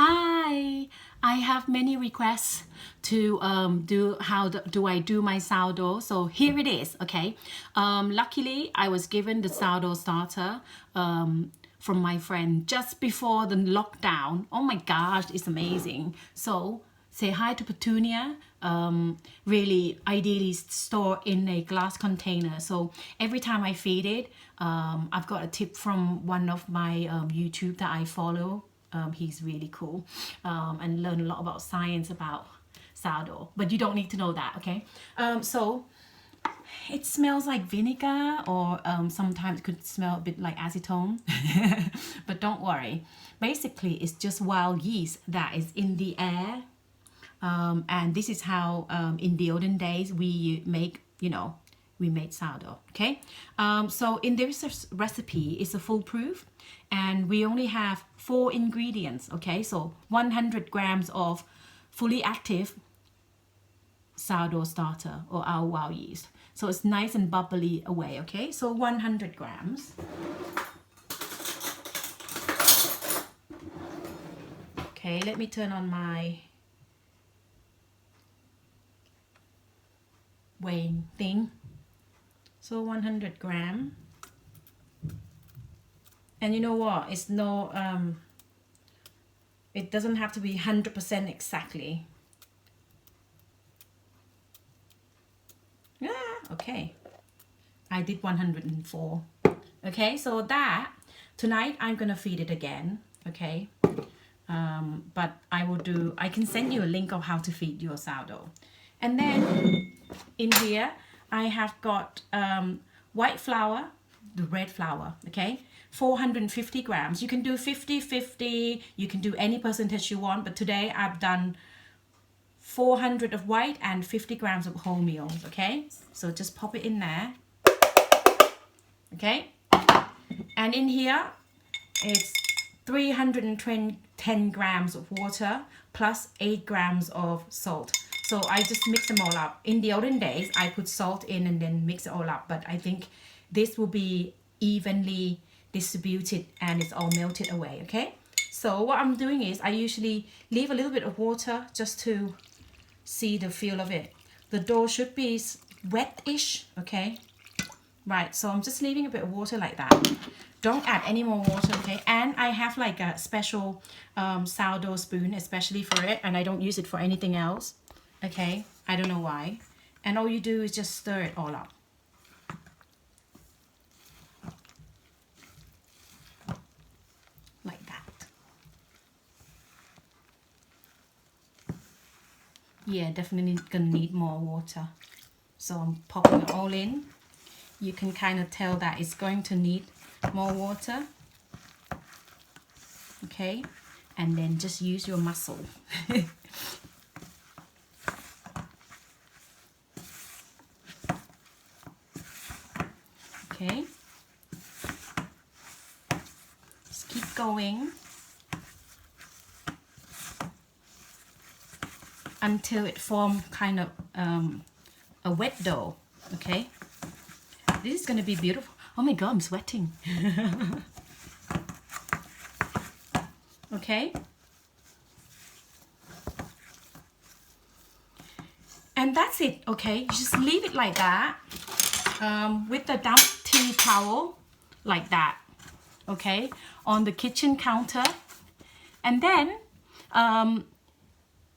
Hi, I have many requests to do I do my sourdough. So here it is. Okay, luckily I was given the sourdough starter from my friend just before the lockdown. Oh my gosh, it's amazing. So say hi to Petunia. Really ideally store in a glass container, so every time I feed it, I've got a tip from one of my YouTube that I follow. He's really cool and learn a lot about science about sourdough, but you don't need to know that. Okay, so it smells like vinegar, or sometimes it could smell a bit like acetone. But don't worry, basically it's just wild yeast that is in the air. And this is how in the olden days we make, we made sourdough. Okay, so in this recipe it's a foolproof, and we only have 4 ingredients. Okay, so 100 grams of fully active sourdough starter or our wild yeast, so it's nice and bubbly away. Okay, so 100 grams. Okay, let me turn on my weighing thing. So 100 gram, and you know what, it's no it doesn't have to be 100% exactly. Okay, I did 104. Okay, so that tonight I'm gonna feed it again. Okay, but I can send you a link of how to feed your sourdough. And then in here I have got white flour, the red flour. Okay, 450 grams. You can do 50-50, you can do any percentage you want, but today I've done 400 of white and 50 grams of wholemeal. Okay, so just pop it in there. Okay, and in here it's 310 grams of water plus 8 grams of salt. So I just mix them all up. In the olden days, I put salt in and then mix it all up. But I think this will be evenly distributed and it's all melted away, okay? So what I'm doing is I usually leave a little bit of water just to see the feel of it. The dough should be wet-ish, okay? Right, so I'm just leaving a bit of water like that. Don't add any more water, okay? And I have like a special sourdough spoon, especially for it, and I don't use it for anything else. Okay, I don't know why. And all you do is just stir it all up. Like that. Yeah, definitely gonna need more water. So I'm popping it all in. You can kind of tell that it's going to need more water. Okay, and then just use your muscle. Okay, just keep going until it forms kind of a wet dough. Okay, this is going to be beautiful. Oh my god, I'm sweating. Okay, and that's it. Okay, you just leave it like that with the damp tea towel like that. Okay, on the kitchen counter, and then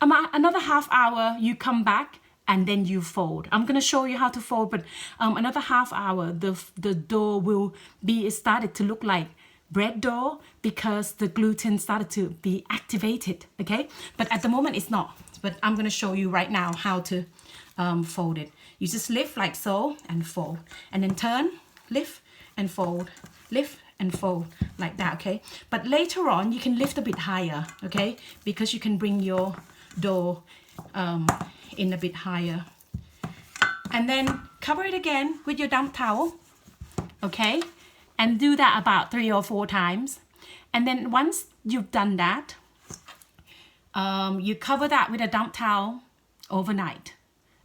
another half hour you come back and then you fold. I'm gonna show you how to fold, but another half hour the dough will be started to look like bread dough because the gluten started to be activated. Okay, but at the moment it's not. But I'm gonna show you right now how to fold it. You just lift like so and fold, and then turn, lift and fold, lift and fold like that. Okay, but later on you can lift a bit higher, okay, because you can bring your dough in a bit higher, and then cover it again with your damp towel. Okay, and do that about 3 or 4 times, and then once you've done that, you cover that with a damp towel overnight.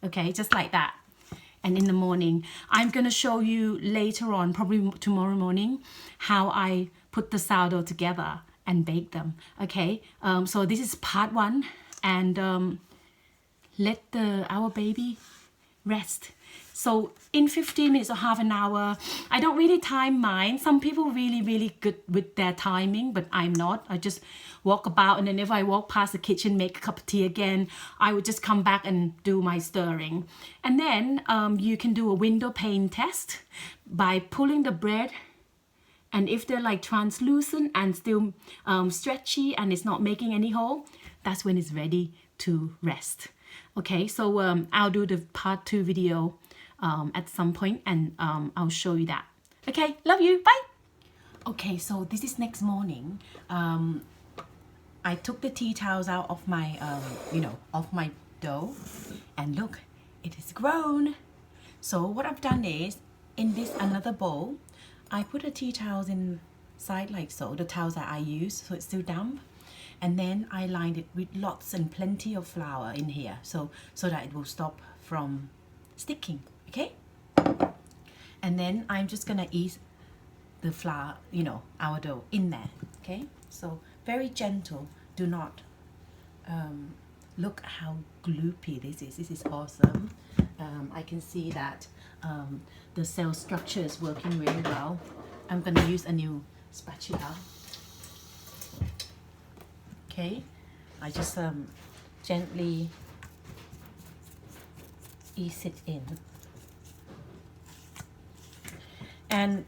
Okay, just like that. And in the morning, I'm going to show you later on, probably tomorrow morning, how I put the sourdough together and bake them. Okay, so this is part 1, and let our baby rest. So in 15 minutes or half an hour, I don't really time mine. Some people really good with their timing, but I'm not. I just walk about, and then if I walk past the kitchen, make a cup of tea again, I would just come back and do my stirring. And then you can do a window pane test by pulling the bread, and if they're like translucent and still stretchy and it's not making any hole, that's when it's ready to rest. Okay, so I'll do the part 2 video at some point, and I'll show you that. Okay, love you, bye. Okay, so this is next morning. I took the tea towels out of my, off my dough, and look, it is grown. So what I've done is, in this another bowl, I put the tea towels inside like so, the towels that I use, so it's still damp. And then I lined it with lots and plenty of flour in here, so that it will stop from sticking, okay? And then I'm just gonna ease the flour, our dough in there, okay? So very gentle, do not, look how gloopy this is awesome. I can see that the cell structure is working really well. I'm gonna use a new spatula. Okay, I just gently ease it in, and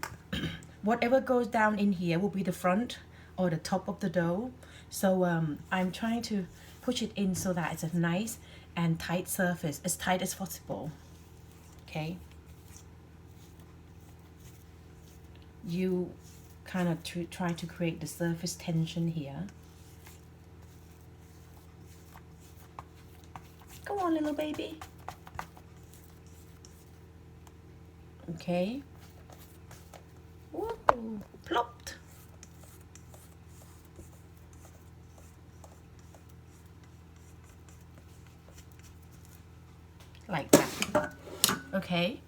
whatever goes down in here will be the front or the top of the dough. So I'm trying to push it in so that it's a nice and tight surface, as tight as possible. Okay, you kind of try to create the surface tension here. Go on, little baby. Okay. Whoa, plopped. Like that. Okay.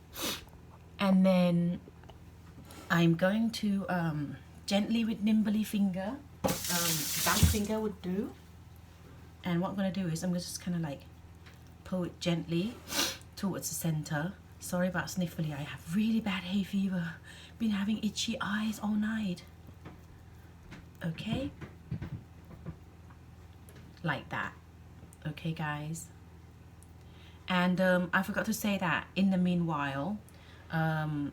And then I'm going to gently with nimbly finger, back finger would do. And what I'm going to do is I'm just kind of like pull it gently towards the center. Sorry about sniffly, I have really bad hay fever. Been having itchy eyes all night. Okay, like that. Okay guys, and I forgot to say that in the meanwhile, I'm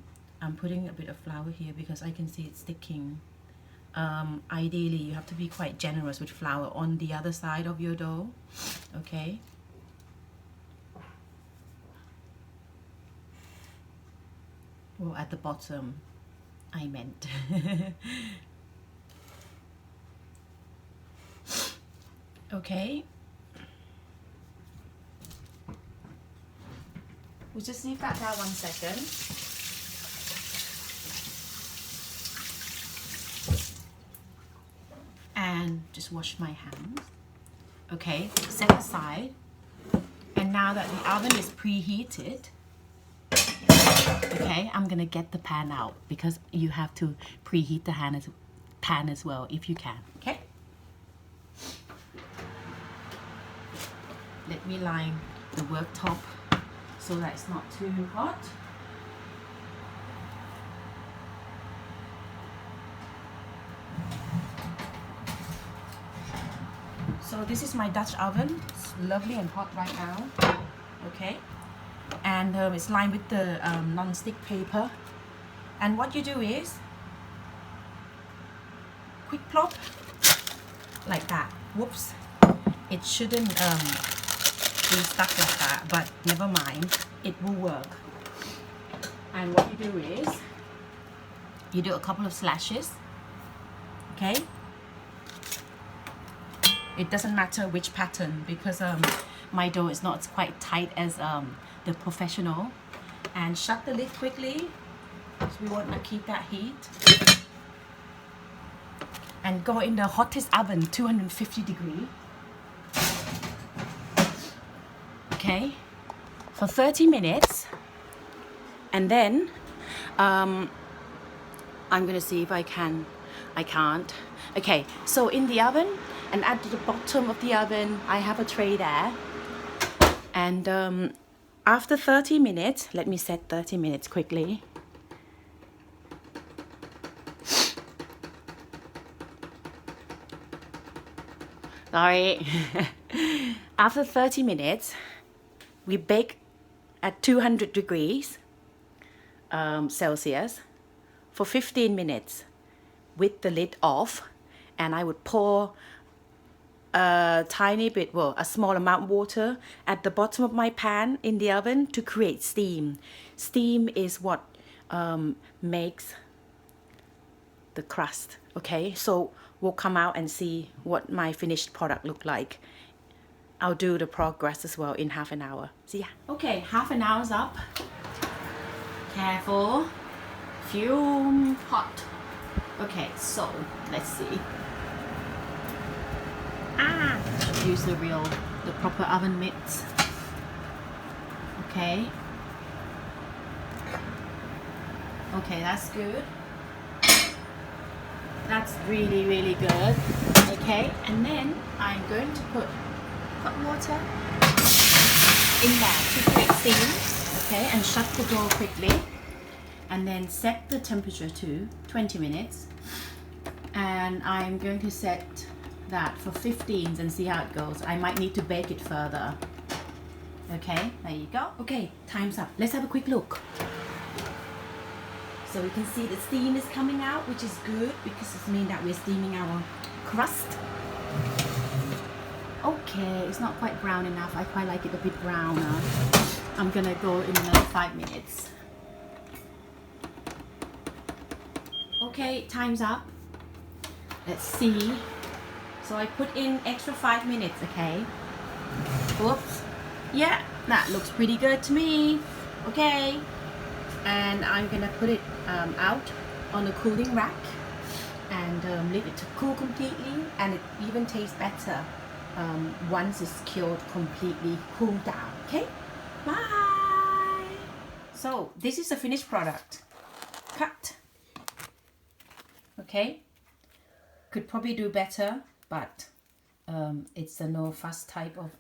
putting a bit of flour here because I can see it sticking. Ideally you have to be quite generous with flour on the other side of your dough. Okay, well, at the bottom, I meant. Okay. We'll just leave that there 1 second. And just wash my hands. Okay, set aside. And now that the oven is preheated, okay, I'm gonna get the pan out because you have to preheat the pan as well if you can. Okay, let me line the worktop so that it's not too hot. So this is my Dutch oven. It's lovely and hot right now. Okay, and it's lined with the non-stick paper. And what you do is quick plop like that. Whoops, it shouldn't be stuck like that, but never mind, it will work. And what you do is you do a couple of slashes. Okay, it doesn't matter which pattern because my dough is not quite tight as the professional. And shut the lid quickly because we want to keep that heat. And go in the hottest oven, 250 degrees. Okay, for 30 minutes. And then I'm gonna see if I can I can't. Okay, so in the oven, and at the bottom of the oven, I have a tray there. And after 30 minutes, let me set 30 minutes quickly. Sorry. After 30 minutes, we bake at 200 degrees Celsius for 15 minutes with the lid off, and I would pour a tiny bit, well, a small amount of water at the bottom of my pan in the oven to create steam. Steam is what makes the crust. Okay, so we'll come out and see what my finished product look like. I'll do the progress as well in half an hour. See ya. Okay, half an hour's up. Careful. Fume hot. Okay, so let's see. Use the proper oven mitts. Okay. Okay, that's good. That's really, really good. Okay, and then I'm going to put hot water in there to create steam. Okay, and shut the door quickly. And then set the temperature to 20 minutes. And I'm going to set that for 15 and see how it goes. I might need to bake it further. Okay, there you go. Okay, time's up. Let's have a quick look. So we can see the steam is coming out, which is good because it means that we're steaming our crust. Okay, it's not quite brown enough. I quite like it a bit browner. I'm gonna go in another 5 minutes. Okay, time's up. Let's see. So I put in extra 5 minutes, okay? Oops. Yeah, that looks pretty good to me. Okay. And I'm gonna put it out on the cooling rack and leave it to cool completely, and it even tastes better once it's cured completely, cooled down. Okay, bye. So this is the finished product. Cut. Okay, could probably do better, but it's a no fuss type of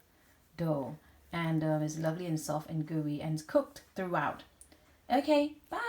dough, and it's lovely and soft and gooey and cooked throughout. Okay, bye.